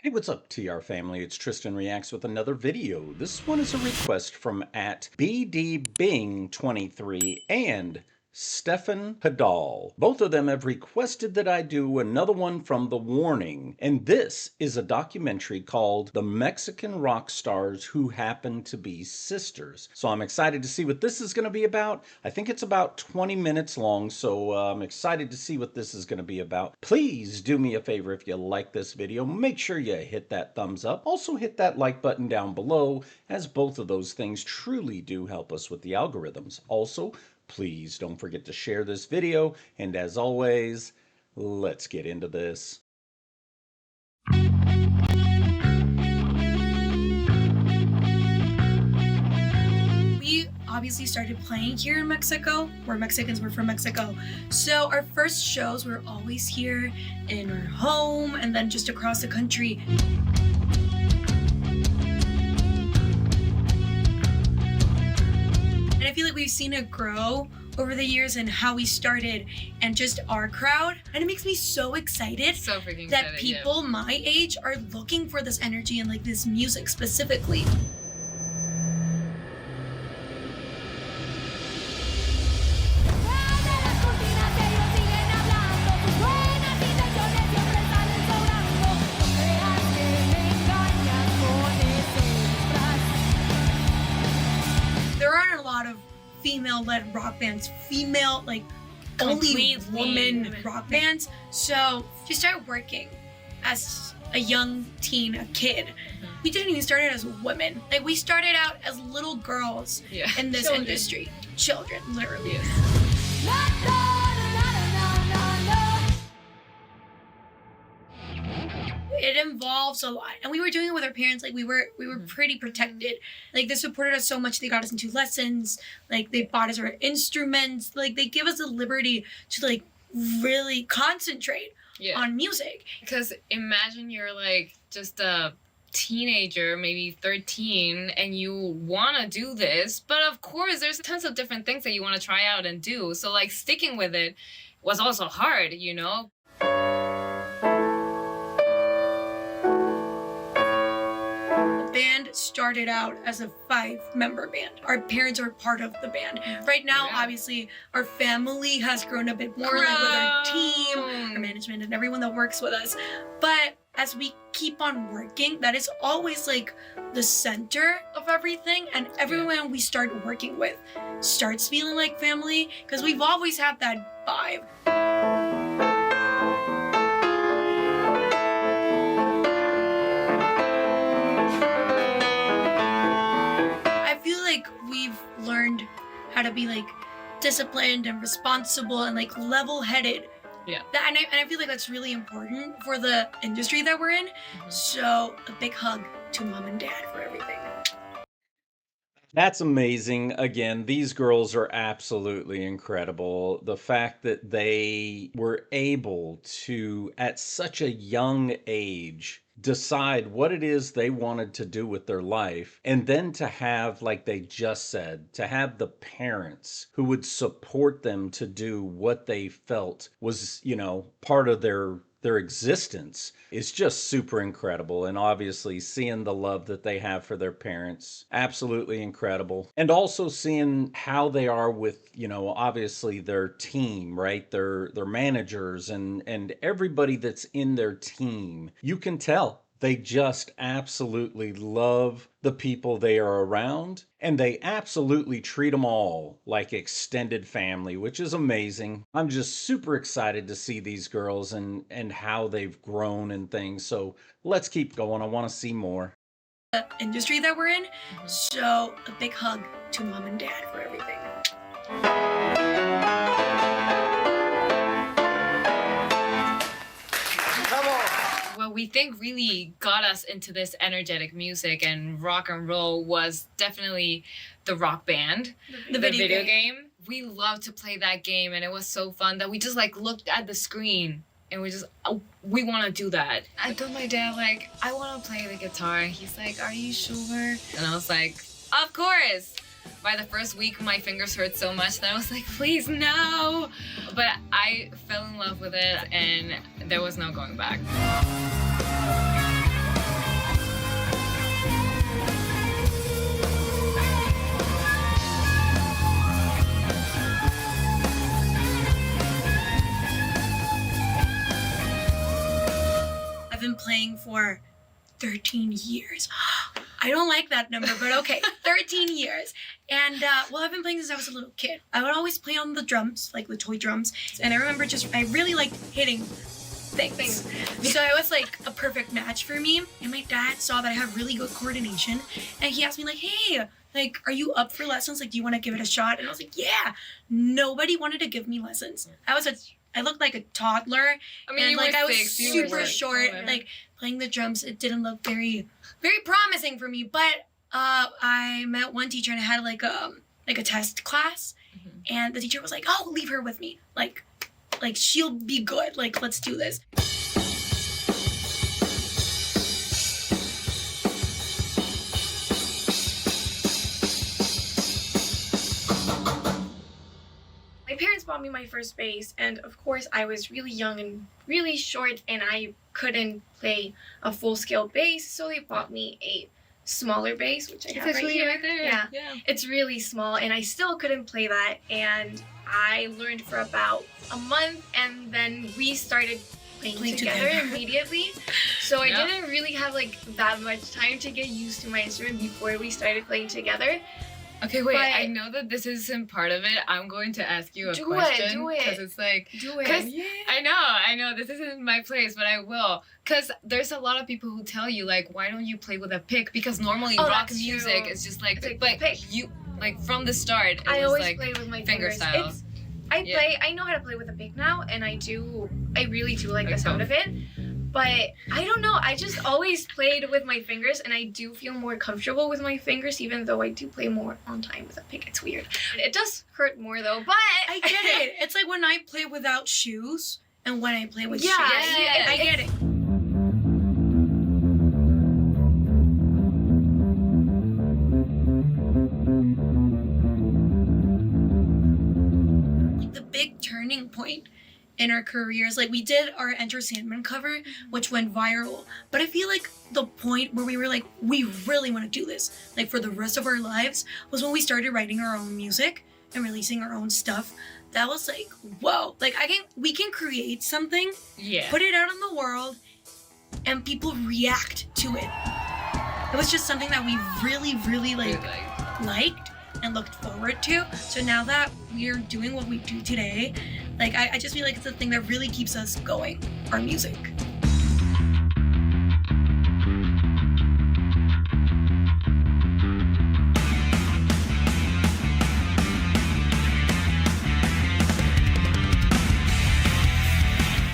Hey, what's up, TR family? It's Tristan Reacts with another video. This one is a request from at BDBing23 and Stefan Padal. Both of them have requested that I do another one from The Warning, and this is a documentary called The Mexican Rock Stars Who Happen to Be Sisters. So I'm excited to see what this is going to be about. I think it's about 20 minutes long, so I'm excited to see what this is going to be about. Please do me a favor if you like this video. Make sure you hit that thumbs up. Also hit that like button down below, as both of those things truly do help us with the algorithms. Also, please don't forget to share this video, and as always, let's get into this. We obviously started playing here in Mexico. We're Mexicans, we're from Mexico. So our first shows were always here in our home and then just across the country. And I feel like we've seen it grow over the years and how we started and just our crowd. And it makes me so excited that people my age are looking for this energy and like this music specifically. There aren't a lot of female-led rock bands, only woman rock bands. So she started working as a young teen, a kid. We didn't even start out as women. Like we started out as little girls in this industry. Children, literally. It involves a lot, and we were doing it with our parents. Like we were pretty protected. Like they supported us so much. They got us into lessons. Like they bought us our instruments. Like they give us the liberty to like really concentrate on music. Because imagine you're like just a teenager, maybe 13, and you want to do this, but of course there's tons of different things that you want to try out and do. So like sticking with it was also hard, you know. Band started out as a 5-member band. Our parents are part of the band. Right now, obviously, our family has grown a bit more, like with our team, our management, and everyone that works with us. But as we keep on working, that is always like the center of everything, and everyone we start working with starts feeling like family, because we've always had that vibe. Like we've learned how to be like disciplined and responsible and like level-headed. And I feel like that's really important for the industry that we're in. So a big hug to mom and dad for everything. That's amazing. Again, these girls are absolutely incredible. The fact that they were able to, at such a young age, decide what it is they wanted to do with their life, and then to have, like they just said, to have the parents who would support them to do what they felt was, you know, part of their existence is just super incredible. And obviously seeing the love that they have for their parents, absolutely incredible. And also seeing how they are with, you know, obviously their team, right? Their managers and everybody that's in their team. You can tell they just absolutely love the people they are around, and they absolutely treat them all like extended family, which is amazing. I'm just super excited to see these girls and how they've grown and things. So let's keep going. I want to see more. The industry that we're in. So a big hug to mom and dad for everything. What we think really got us into this energetic music and rock and roll was definitely the Rock Band, the video game. We loved to play that game, and it was so fun that we just like looked at the screen and we just, oh, we want to do that. I told my dad, like, I want to play the guitar. And he's like, are you sure? And I was like, of course. By the first week, my fingers hurt so much that I was like, please, no. But I fell in love with it, and there was no going back. for 13 years. I don't like that number, but okay, 13 years. And well, I've been playing since I was a little kid. I would always play on the drums, like the toy drums. And I remember I really liked hitting things. So it was like a perfect match for me. And my dad saw that I have really good coordination. And he asked me like, hey, like, are you up for lessons? Like, do you want to give it a shot? And I was like, yeah. Nobody wanted to give me lessons. I looked like a toddler. I mean, and you like were I was six, super short. Like playing the drums, it didn't look very, very promising for me. But I met one teacher and I had like a test class, and the teacher was like, "Oh, leave her with me. Like she'll be good. Like, let's do this." My parents bought me my first bass, and of course I was really young and really short, and I couldn't play a full-scale bass, so they bought me a smaller bass, which I have right here. Right there. Yeah. It's really small, and I still couldn't play that, and I learned for about a month, and then we started playing together immediately. So I didn't really have like that much time to get used to my instrument before we started playing together. Okay, wait. But I know that this isn't part of it. I'm going to ask you a question. Do it. Because it's like, Do it. I know, this isn't my place, but I will. Because there's a lot of people who tell you, like, why don't you play with a pick? Because normally rock that's music true. is just like, It's but pick. you, like, from the start, I it was always like play with my finger fingers. style. I know how to play with a pick now, and I really do like the sound of it. But I don't know, I just always played with my fingers, and I do feel more comfortable with my fingers, even though I do play more on time with a pick. It's weird. It does hurt more though, but I get it. It's like when I play without shoes and when I play with shoes. Yeah, I get it. The big turning point in our careers, like we did our Enter Sandman cover, which went viral, but I feel like the point where we were like, we really want to do this like for the rest of our lives, was when we started writing our own music and releasing our own stuff. That was like, whoa, like we can create something, put it out in the world, and people react to it. It was just something that we really liked and looked forward to. So now that we're doing what we do today, like I just feel like it's the thing that really keeps us going, our music.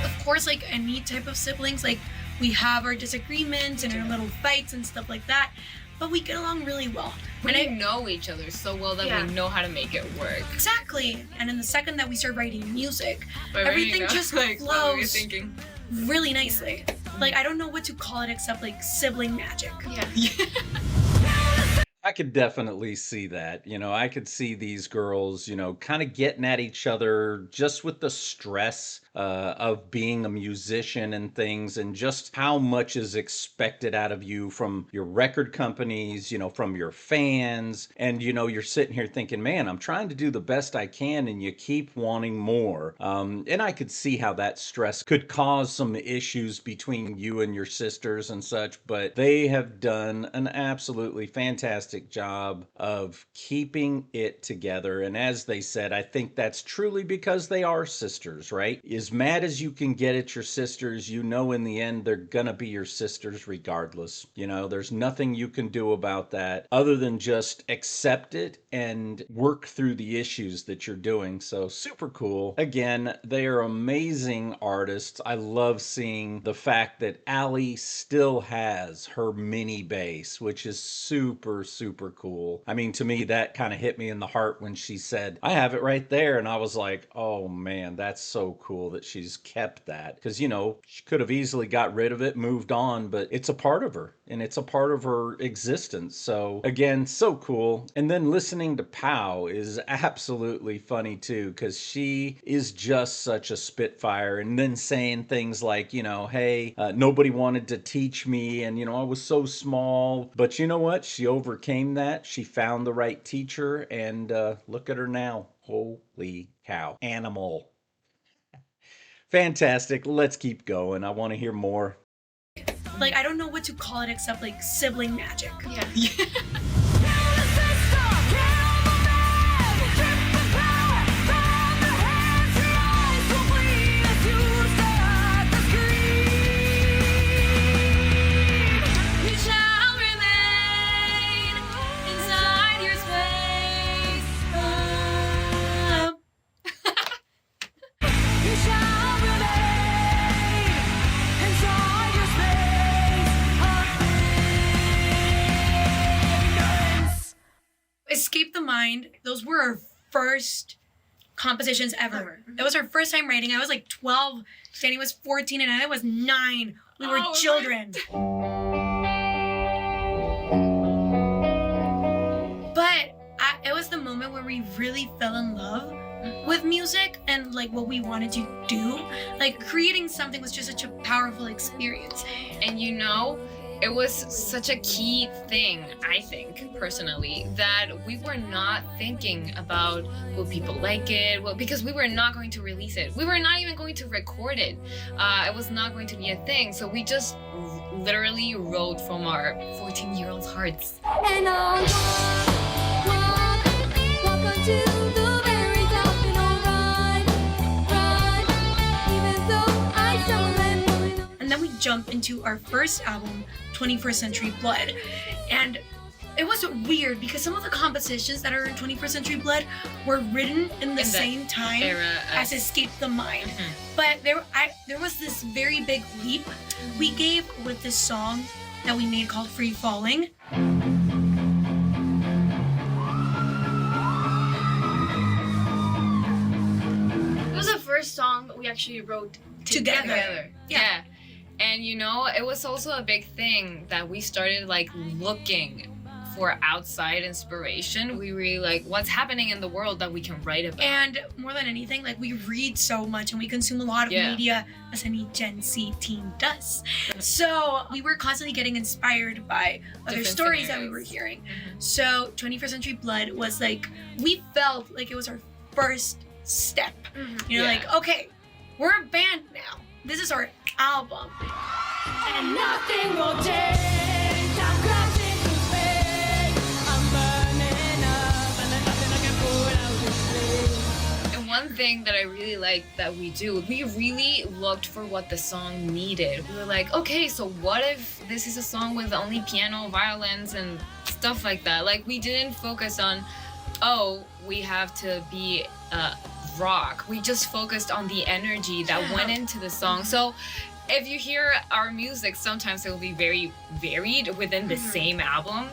Of course, like any type of siblings, like we have our disagreements and our little fights and stuff like that, but we get along really well. We know each other so well that we know how to make it work. Exactly. And in the second that we start writing music, But everything just like, what were you flows thinking? really nicely. Like I don't know what to call it except like sibling magic. yeah. I could definitely see that. I could see these girls, kind of getting at each other just with the stress of being a musician and things, and just how much is expected out of you from your record companies, from your fans. And, you're sitting here thinking, man, I'm trying to do the best I can, and you keep wanting more. And I could see how that stress could cause some issues between you and your sisters and such, but they have done an absolutely fantastic job of keeping it together. And as they said, I think that's truly because they are sisters, right? As mad as you can get at your sisters, in the end, they're gonna be your sisters regardless. There's nothing you can do about that other than just accept it and work through the issues that you're doing. So super cool. Again, they are amazing artists. I love seeing the fact that Allie still has her mini bass, which is super cool. I mean, to me, that kind of hit me in the heart when she said, I have it right there. And I was like, oh man, that's so cool that she's kept that. Because, she could have easily got rid of it, moved on, but it's a part of her and it's a part of her existence. So again, so cool. And then listening to Pow is absolutely funny too, because she is just such a spitfire. And then saying things like, hey, nobody wanted to teach me, and I was so small, but you know what? She overcame that. She found the right teacher, and look at her now. Holy cow. Animal. Fantastic. Let's keep going. I want to hear more. Like, I don't know what to call it except like sibling magic. Yeah. You shall remain inside your space. You shall remain inside your space. Escape the Mind. Those were our first compositions ever. That was our first time writing. I was like 12, Danny was 14, and I was 9. We were children. But it was the moment where we really fell in love with music and like what we wanted to do. Like creating something was just such a powerful experience. And you know, it was such a key thing, I think, personally, that we were not thinking about will people like it, because we were not going to release it. We were not even going to record it. It was not going to be a thing. So we just literally wrote from our 14-year-old hearts. And I'll walk unto the very top and I'll ride, even though I stumble and fall. And then we jump into our first album, 21st Century Blood. And it was weird because some of the compositions that are in 21st Century Blood were written in the same time as Escape the Mind. But there was this very big leap we gave with this song that we made called Free Falling. It was the first song we actually wrote together. Yeah. And you know, it was also a big thing that we started like looking for outside inspiration. We really like what's happening in the world that we can write about. And more than anything, like we read so much and we consume a lot of media as any Gen Z teen does. So we were constantly getting inspired by other Different stories scenarios. that we were hearing. So 21st Century Blood was like, we felt like it was our first step. You know, like, okay, we're a band now. This is our album. And nothing will change. I'm crashing through space. I'm burning up, and there's nothing I can put out this place. And one thing that I really like that we do, we really looked for what the song needed. We were like, okay, so what if this is a song with only piano, violins, and stuff like that? Like, we didn't focus on, oh, we have to be rock. We just focused on the energy that went into the song. So if you hear our music, sometimes it will be very varied within the same album.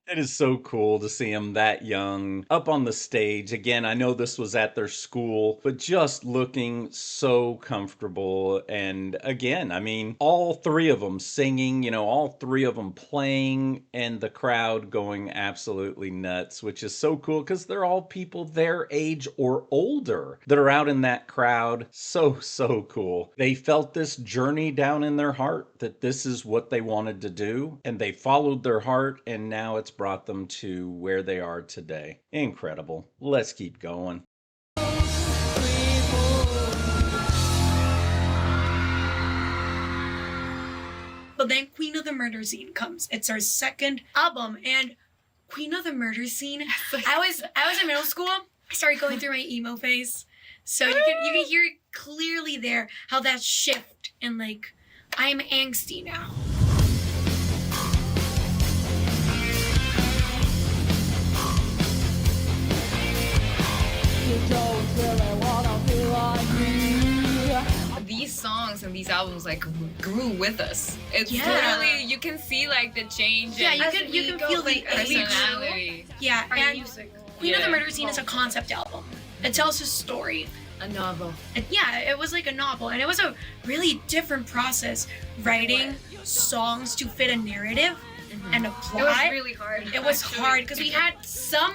It is so cool to see them that young up on the stage. Again, I know this was at their school, but just looking so comfortable. And again, I mean, all three of them singing, you know, all three of them playing and the crowd going absolutely nuts, which is so cool because they're all people their age or older that are out in that crowd. So, so cool. They felt this journey down in their heart that this is what they wanted to do, and they followed their heart, and now it's brought them to where they are today. Incredible. Let's keep going. But then Queen of the Murder Scene comes. It's our second album, and Queen of the Murder Scene. I was in middle school. I started going through my emo phase, so you can hear clearly there how that shift and like I'm angsty now. These songs and these albums like grew with us. It's literally, you can see like the change. Yeah, in you can feel the personality. Yeah, Our and music. Queen of the Murder Scene is a concept album. It tells a story. A novel. Yeah, it was like a novel, and it was a really different process writing songs to fit a narrative and a plot. It was really hard. It was hard because we had some,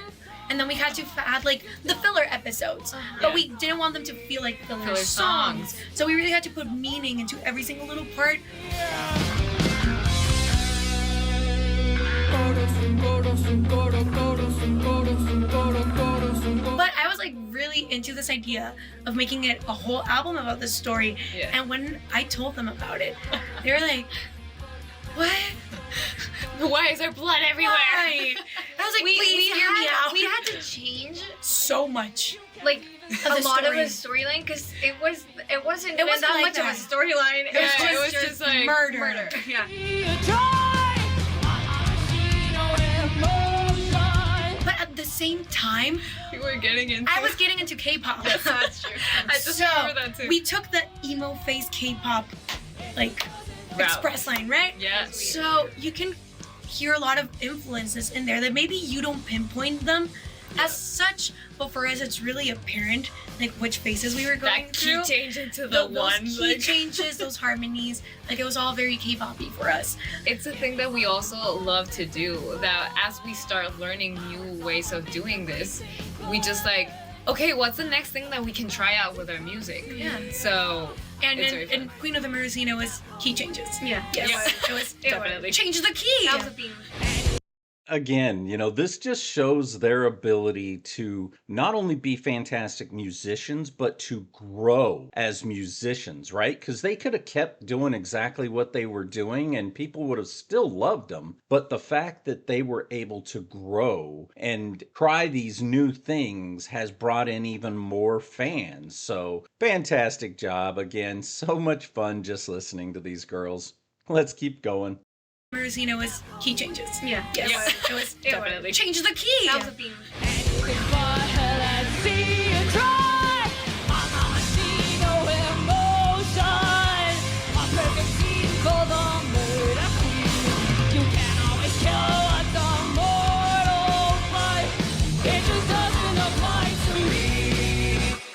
and then we had to add like the filler episodes, but we didn't want them to feel like filler songs. So we really had to put meaning into every single little part. But I was like really into this idea of making it a whole album about this story. Yeah. And when I told them about it, they were like, "What? Why is there blood everywhere?" Why?" I was like, "Please hear me out." We had to change so much. like Of a the lot of the story. storyline because it wasn't It wasn't that like much of a that. storyline. It Yeah, was it was just like murder. Yeah. But at the same time, You were getting into. I was getting into K-pop. That's true. I just So remember that too. we took the emo phase K-pop like Route. express line, right? Yeah. So you can hear a lot of influences in there that maybe you don't pinpoint them as such, but for us it's really apparent like which phases we were going That key through. change into the Those one. key Like, changes, those harmonies, like it was all very K-poppy for us. it's a thing that we also love to do. That as we start learning new ways of doing this, we just like, okay, what's the next thing that we can try out with our music? Yeah. So And It's very in Queen of the Murder Scene, it was key changes. Yeah. Yes, Yeah. it was Definitely. change the key. That was the theme. Again, this just shows their ability to not only be fantastic musicians, but to grow as musicians, right? Because they could have kept doing exactly what they were doing and people would have still loved them. But the fact that they were able to grow and try these new things has brought in even more fans. So, fantastic job. Again, so much fun just listening to these girls. Let's keep going. Murder Scene, it was key changes. Yeah. Yes, it was Definitely. change the key. That was the theme.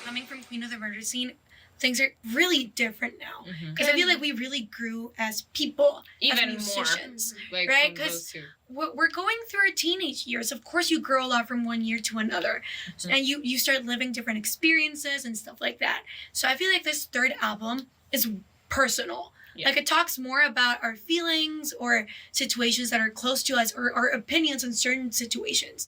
Coming from Queen of the Murder Scene, things are really different now. Because I feel like we really grew as people, Even as more. musicians. like Right, from 'cause those two. We're going through our teenage years. Of course, you grow a lot from one year to another, and you start living different experiences and stuff like that. So I feel like this third album is personal. Yeah. Like it talks more about our feelings or situations that are close to us or our opinions on certain situations.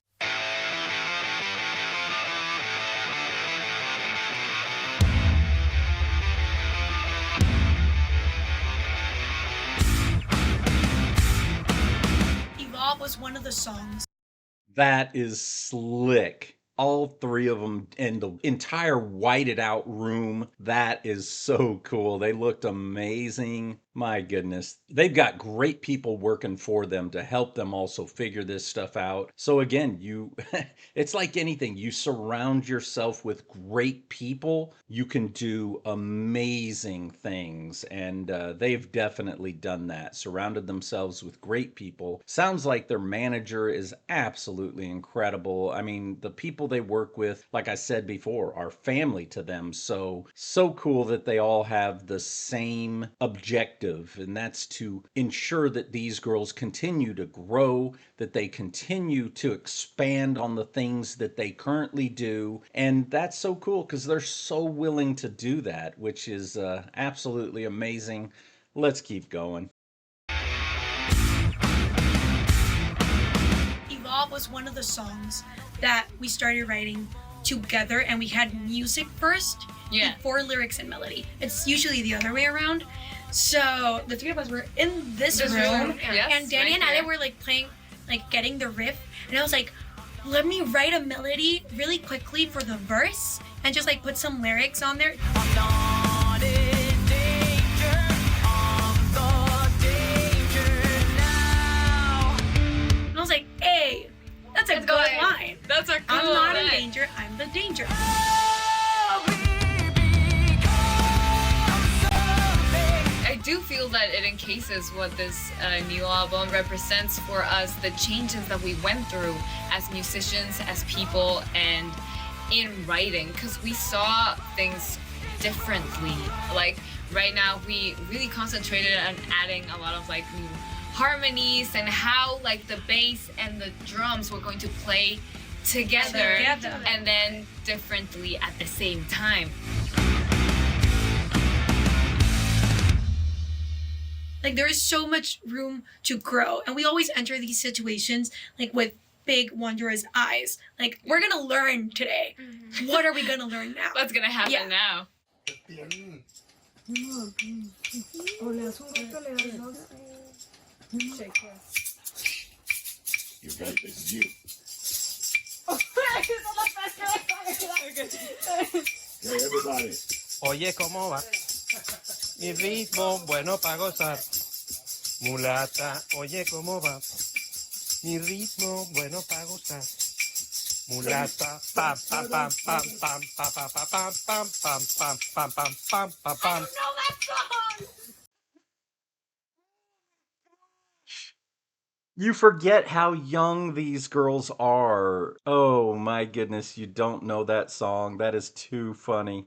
Evolve was one of the songs. That is slick. All three of them and the entire whited out room. That is so cool. They looked amazing. My goodness. They've got great people working for them to help them also figure this stuff out. So again, it's like anything. You surround yourself with great people, you can do amazing things. And they've definitely done that. Surrounded themselves with great people. Sounds like their manager is absolutely incredible. I mean, the people they work with, like I said before, are family to them. So cool that they all have the same objective, and that's to ensure that these girls continue to grow, that they continue to expand on the things that they currently do. And that's so cool because they're so willing to do that, which is absolutely amazing. Let's keep going. Evolve was one of the songs that we started writing together, and we had music first Yeah. before lyrics and melody. It's usually the other way around. So the three of us were in this room, Yes, and Danny right and Ale here. were like playing, like getting the riff, and I was like, let me write a melody really quickly for the verse and just like put some lyrics on there. And I was like, hey, that's a Let's good go ahead. line. That's a cool I'm not in line. danger, I'm the danger. I do feel that it encases what this new album represents for us, the changes that we went through as musicians, as people, and in writing, because we saw things differently. Like right now, we really concentrated on adding a lot of like new harmonies and how like the bass and the drums were going to play together. And then differently at the same time. Like there is so much room to grow, and we always enter these situations like with big wonder is eyes. Like, we're gonna learn today. What are we gonna learn now? What's gonna happen now? You got this, you. Hey, everybody. Oye, ¿cómo va? Mi ritmo bueno para gozar. Mulata, oye, ¿cómo va? Mi ritmo bueno para gozar. Mulata, pam, pam, pam, pam, pam, pam, pam, pam, pam, pam, pam, pam, pam, pam, pam, pam. You forget how young these girls are. Oh my goodness, you don't know that song. That is too funny.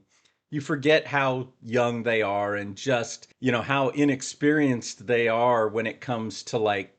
You forget how young they are and just, how inexperienced they are when it comes to like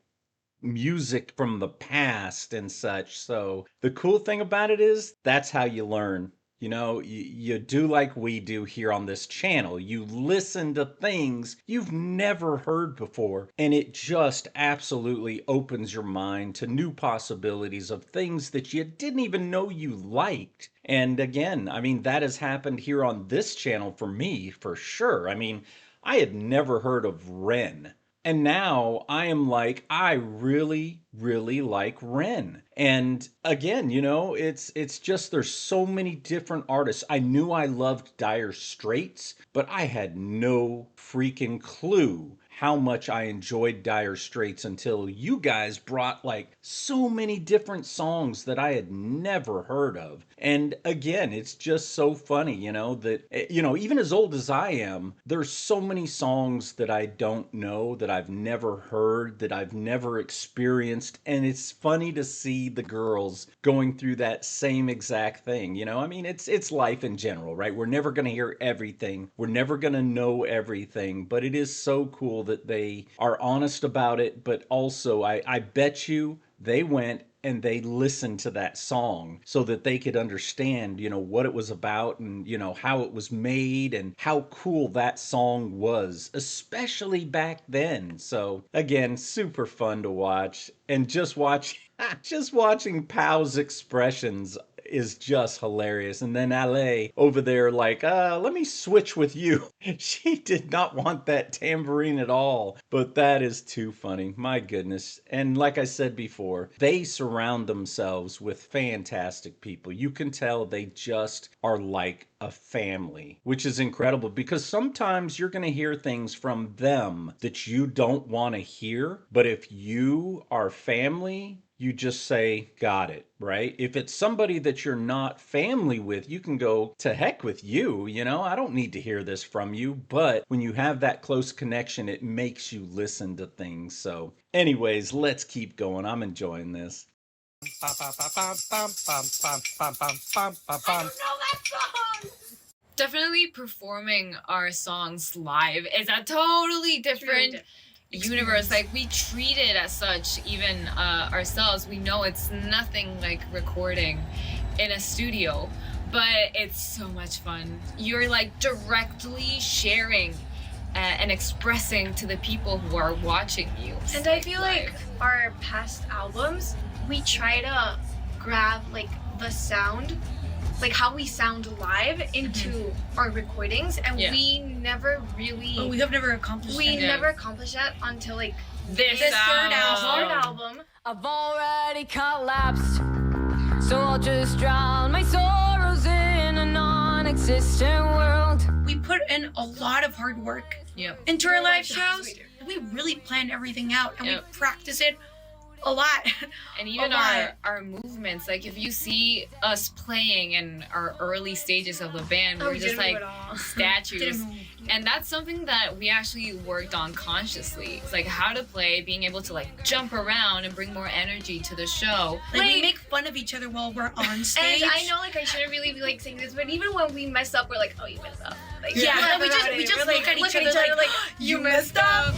music from the past and such. So the cool thing about it is that's how you learn. You do like we do here on this channel. You listen to things you've never heard before, and it just absolutely opens your mind to new possibilities of things that you didn't even know you liked. And again, I mean, that has happened here on this channel for me, for sure. I mean, I had never heard of Ren. And now I am like, I really, really like Ren. And again, it's just there's so many different artists. I knew I loved Dire Straits, but I had no freaking clue how much I enjoyed Dire Straits until you guys brought like so many different songs that I had never heard of. And again, it's just so funny, that, even as old as I am, there's so many songs that I don't know, that I've never heard, that I've never experienced. And it's funny to see the girls going through that same exact thing. I mean, it's life in general, right? We're never going to hear everything. We're never going to know everything, but it is so cool that they are honest about it. But also, I bet you they went and they listened to that song so that they could understand, what it was about and, how it was made and how cool that song was, especially back then. So again, super fun to watch, and just watching Pow's expressions is just hilarious. And then Ale over there like, let me switch with you. She did not want that tambourine at all, but that is too funny. My goodness. And like I said before, they surround themselves with fantastic people. You can tell they just are like a family, which is incredible because sometimes you're going to hear things from them that you don't want to hear. But if you are family, you just say, got it, right? If it's somebody that you're not family with, you can go, to heck with you, I don't need to hear this from you. But when you have that close connection, it makes you listen to things. So anyways, let's keep going. I'm enjoying this. Definitely performing our songs live is a totally different universe. Like, we treat it as such, even ourselves. We know it's nothing like recording in a studio, but it's so much fun. You're like directly sharing and expressing to the people who are watching you. And I feel like our past albums, we try to grab like the sound, like how we sound live into our recordings, and we never really we have never accomplished never accomplished that until like this third album. I've already collapsed, so I'll just drown my sorrows in a non-existent world. We put in a lot of hard work into our live shows. We really plan everything out, and we practice it a lot. And even our movements, like if you see us playing in our early stages of the band, we're just like statues. And that's something that we actually worked on consciously. It's like how to play, being able to like jump around and bring more energy to the show. Like we make fun of each other while we're on stage. And I know like I shouldn't really be like saying this, but even when we mess up, we're like, oh, you messed up. Like, we just look at each other like you messed up.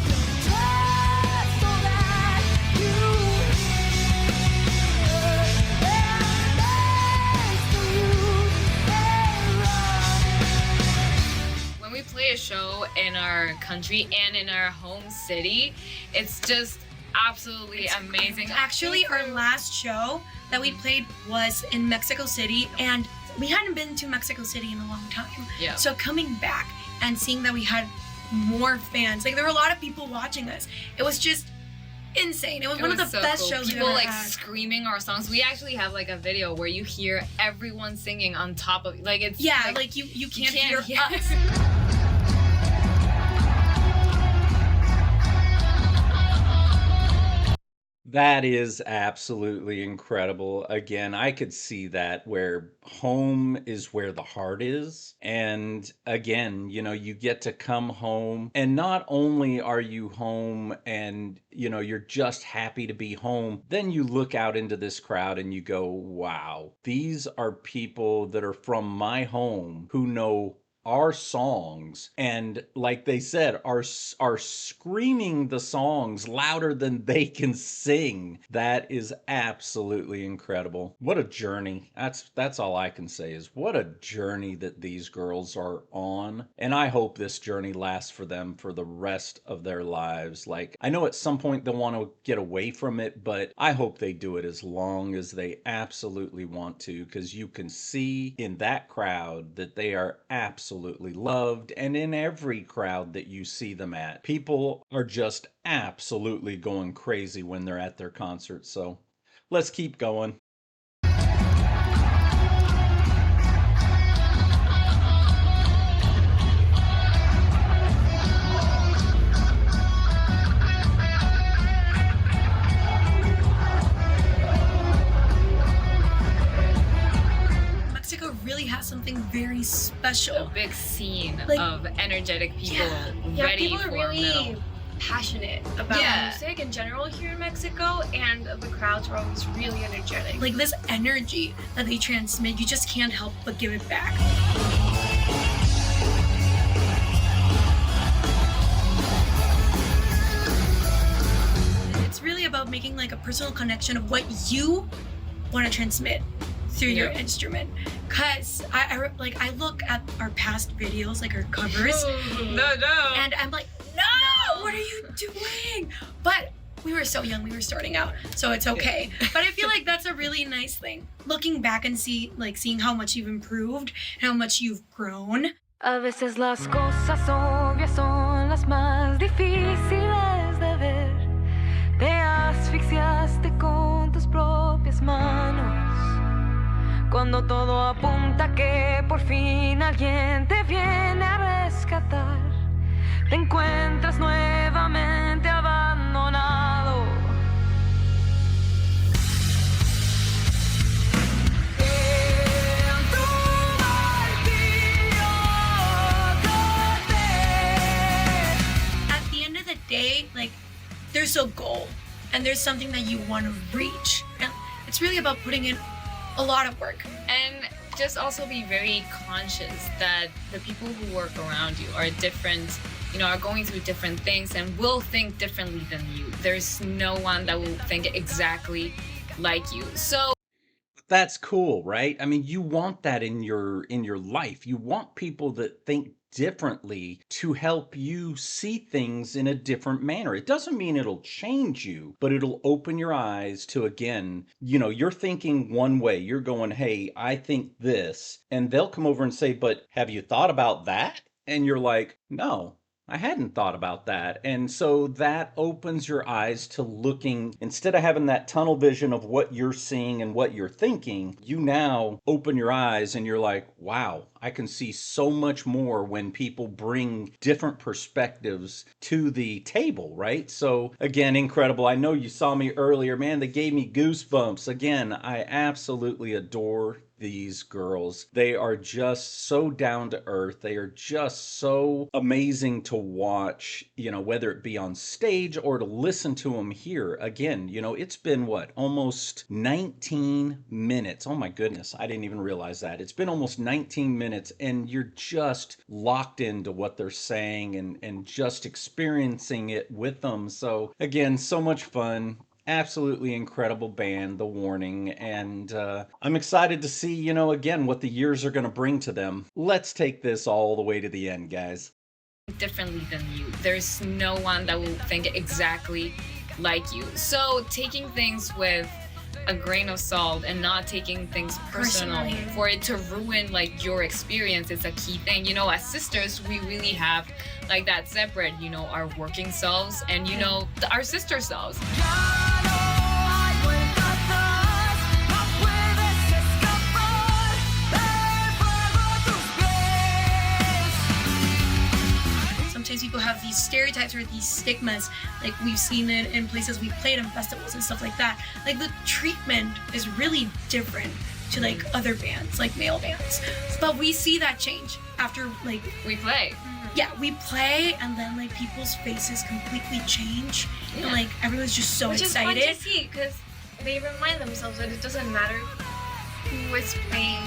When we play a show in our country and in our home city, it's just absolutely amazing. Actually, our last show, that we played was in Mexico City, and we hadn't been to Mexico City in a long time. Yeah. So coming back and seeing that we had more fans, like there were a lot of people watching us. It was just insane. It was one of the so best cool. shows People we've ever like had. screaming our songs. We actually have like a video where you hear everyone singing on top of like it's like you can't hear us. That is absolutely incredible. Again, I could see that where home is where the heart is. And again, you get to come home, and not only are you home and, you're just happy to be home, then you look out into this crowd and you go, wow, these are people that are from my home who know our songs, and like they said, are screaming the songs louder than they can sing. That is absolutely incredible. What a journey. That's all I can say, is what a journey that these girls are on. And I hope this journey lasts for them for the rest of their lives. Like, I know at some point they'll want to get away from it, but I hope they do it as long as they absolutely want to, because you can see in that crowd that they are absolutely loved. And in every crowd that you see them at, people are just absolutely going crazy when they're at their concerts. So let's keep going. Mexico really has something very special. A big scene Like, of energetic people ready people for are really metal. passionate about music in general here in Mexico, and the crowds are always really energetic. Like this energy that they transmit, you just can't help but give it back. It's really about making like a personal connection of what you want to transmit through your instrument. Cause I look at our past videos, like our covers, No. and I'm like, no, what are you doing? But we were so young, we were starting out, so it's okay. But I feel like that's a really nice thing. Looking back and seeing how much you've improved, and how much you've grown. A veces las cosas obvias son las más difíciles de ver. Te asfixiaste con tus propias manos. Cuando todo apunta que por fin alguien te viene a rescatar, te encuentras nuevamente abandonado. En tu martirio cortés. At the end of the day, like, there's a goal, and there's something that you want to reach. And it's really about putting in a lot of work. And just also be very conscious that the people who work around you are different, are going through different things and will think differently than you. There's no one that will think exactly like you. So That's cool, right? I mean, you want that in your life. You want people that think differently to help you see things in a different manner. It doesn't mean it'll change you, but it'll open your eyes to, again, you're thinking one way. You're going, hey, I think this. And they'll come over and say, but have you thought about that? And you're like, no, I hadn't thought about that. And so that opens your eyes to looking, instead of having that tunnel vision of what you're seeing and what you're thinking, you now open your eyes and you're like, wow, I can see so much more when people bring different perspectives to the table, right? So again, incredible. I know you saw me earlier, man, they gave me goosebumps. Again, I absolutely adore these girls. They are just so down to earth. They are just so amazing to watch, whether it be on stage or to listen to them here. Again, it's been almost 19 minutes. Oh my goodness, I didn't even realize that. It's been almost 19 minutes and you're just locked into what they're saying and just experiencing it with them. So again, so much fun. Absolutely incredible band, The Warning, and I'm excited to see, again, what the years are going to bring to them. Let's take this all the way to the end, guys. differently than you. There's no one that will think exactly like you. So taking things with a grain of salt and not taking things personal. Personally. For it to ruin like your experience is a key thing. You know, as sisters, we really have like that separate, you know, our working selves and, you know, our sister selves. Sometimes people have these stereotypes or these stigmas, like we've seen it in places we've played in festivals and stuff like that. Like the treatment is really different to like other bands, like male bands. But we see that change after like We play. yeah, we play and then like people's faces completely change and like everyone's just so Which is fun excited. to see because they remind themselves that it doesn't matter who is playing,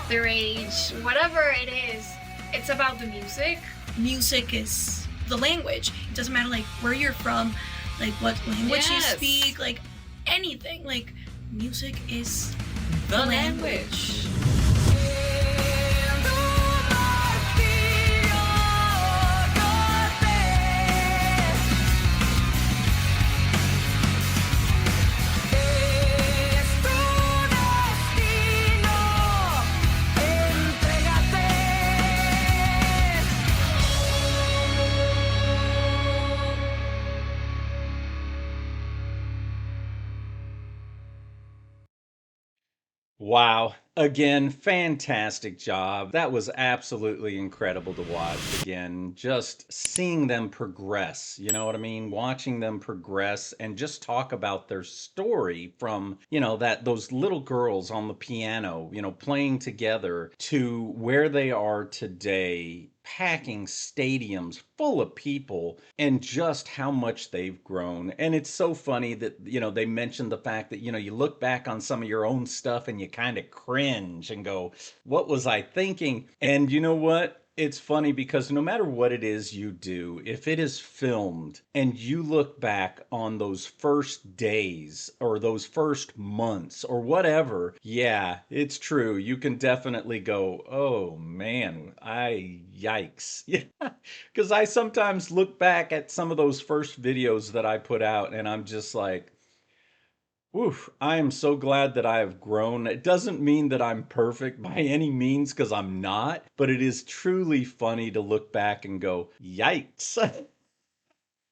their age, whatever it is. It's about the music. Music is the language. It doesn't matter like where you're from, like what language you Yes. speak, like anything. Like music is The language. Wow. Again, fantastic job. That was absolutely incredible to watch. Again, just seeing them progress, you know what I mean? Watching them progress and just talk about their story from, you know, that those little girls on the piano, you know, playing together to where they are today, packing stadiums full of people and just how much they've grown. And it's so funny that, you know, they mentioned the fact that, you know, you look back on some of your own stuff and you kind of cringe and go, what was I thinking? And you know what? It's funny because no matter what it is you do, if it is filmed and you look back on those first days or those first months or whatever, yeah, it's true. You can definitely go, oh man, yikes. Yeah. Because I sometimes look back at some of those first videos that I put out and I'm just like, oof, I am so glad that I have grown. It doesn't mean that I'm perfect by any means, because I'm not, but it is truly funny to look back and go, yikes.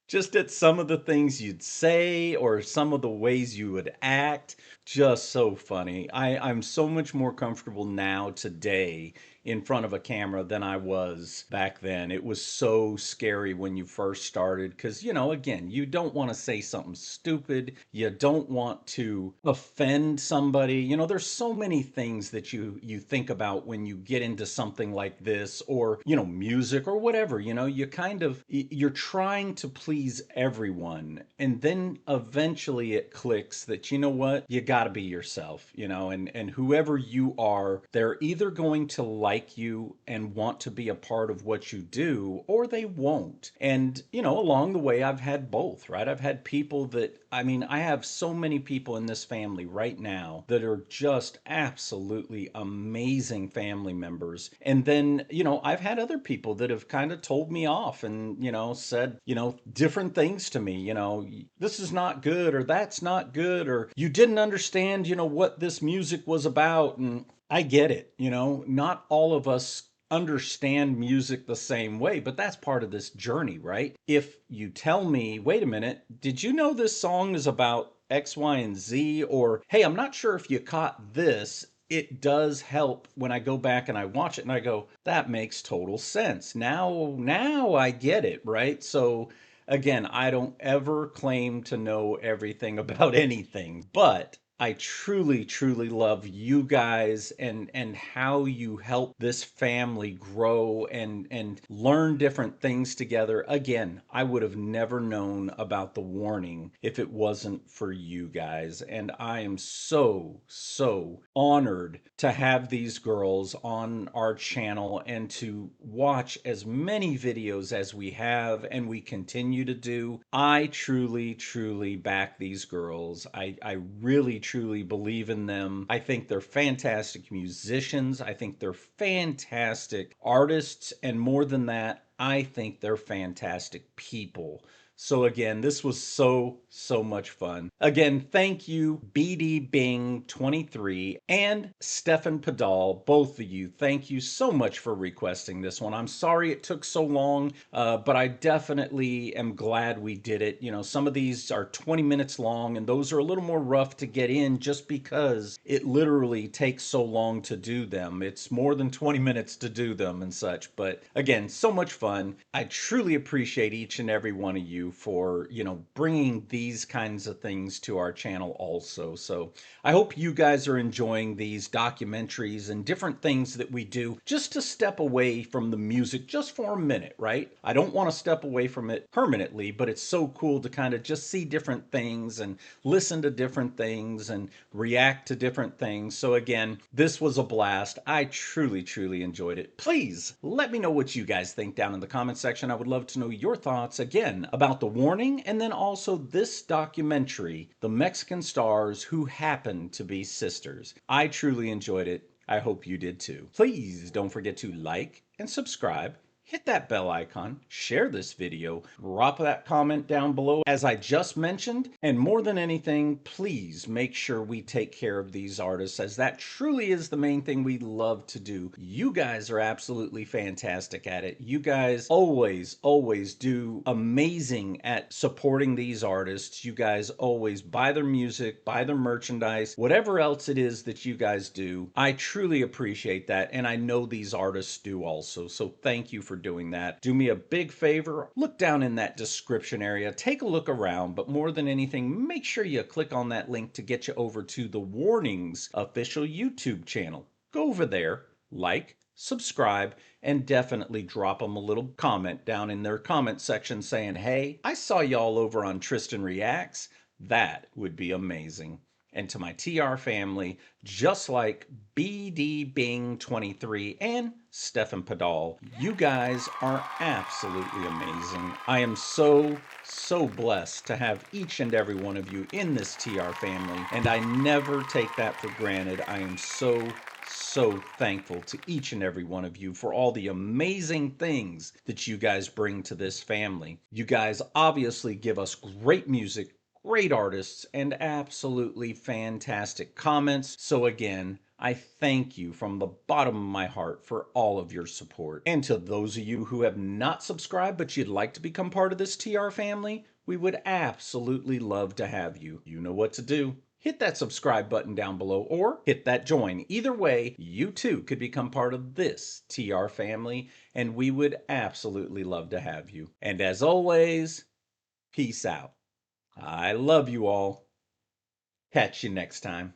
Just at some of the things you'd say or some of the ways you would act. Just so funny. I'm so much more comfortable now today in front of a camera than I was back then. It was so scary when you first started because, you know, again, you don't want to say something stupid. You don't want to offend somebody. You know, there's so many things that you think about when you get into something like this or, you know, music or whatever. You know, you kind of you're trying to please everyone and then eventually it clicks that you know what? You got to be yourself, you know, and whoever you are, they're either going to like you and want to be a part of what you do or they won't. And, you know, along the way I've had both, right? I've had people that I mean, I have so many people in this family right now that are just absolutely amazing family members. And then, you know, I've had other people that have kind of told me off and, you know, said, you know, different things to me, you know, this is not good or that's not good or you didn't understand, you know, what this music was about. And I get it, you know, not all of us understand music the same way, but that's part of this journey, right? If you tell me, wait a minute, did you know this song is about X, Y, and Z? Or, hey, I'm not sure if you caught this. It does help when I go back and I watch it and I go, that makes total sense. Now I get it, right? So again, I don't ever claim to know everything about anything, but I truly, truly love you guys and how you help this family grow and learn different things together. Again, I would have never known about the warning if it wasn't for you guys. And I am so, so honored to have these girls on our channel and to watch as many videos as we have and we continue to do. I truly, truly back these girls. I really, truly believe in them. I think they're fantastic musicians. I think they're fantastic artists. And more than that, I think they're fantastic people. So again, this was so much fun. Again, thank you BD Bing 23 and Stefan Padal, both of you. Thank you so much for requesting this one. I'm sorry it took so long, but I definitely am glad we did it. You know, some of these are 20 minutes long, and those are a little more rough to get in just because it literally takes so long to do them. It's more than 20 minutes to do them and such. But again, so much fun. I truly appreciate each and every one of you for, bringing these kinds of things to our channel also. So I hope you guys are enjoying these documentaries and different things that we do just to step away from the music just for a minute, right? I don't want to step away from it permanently, but it's so cool to kind of just see different things and listen to different things and react to different things. So again, this was a blast. I truly enjoyed it. Please let me know what you guys think down in the comment section. I would love to know your thoughts again about The Warning, and then also this documentary, The Mexican Stars Who Happen to Be Sisters. I truly enjoyed it. I hope you did too. Please don't forget to like and subscribe. Hit that bell icon, share this video, drop that comment down below as I just mentioned, and more than anything, please make sure we take care of these artists, as that truly is the main thing we love to do. You guys are absolutely fantastic at it. You guys always do amazing at supporting these artists. You guys always buy their music, buy their merchandise, whatever else it is that you guys do. I truly appreciate that, and I know these artists do also, so thank you for doing that. Do me a big favor, look down in that description area, take a look around, but more than anything, make sure you click on that link to get you over to the Warnings official YouTube channel. Go over there, like, subscribe, and definitely drop them a little comment down in their comment section saying, hey, I saw y'all over on Tristan Reacts. That would be amazing. And to my TR family, just like BD Bing 23 and Stefan Padal, you guys are absolutely amazing. I am so blessed to have each and every one of you in this TR family, and I never take that for granted. I am so thankful to each and every one of you for all the amazing things that you guys bring to this family. You guys obviously give us great music, great artists, and absolutely fantastic comments. So again, I thank you from the bottom of my heart for all of your support. And to those of you who have not subscribed but you'd like to become part of this TR family, we would absolutely love to have you. You know what to do. Hit that subscribe button down below or hit that join. Either way, you too could become part of this TR family, and we would absolutely love to have you. And as always, peace out. I love you all. Catch you next time.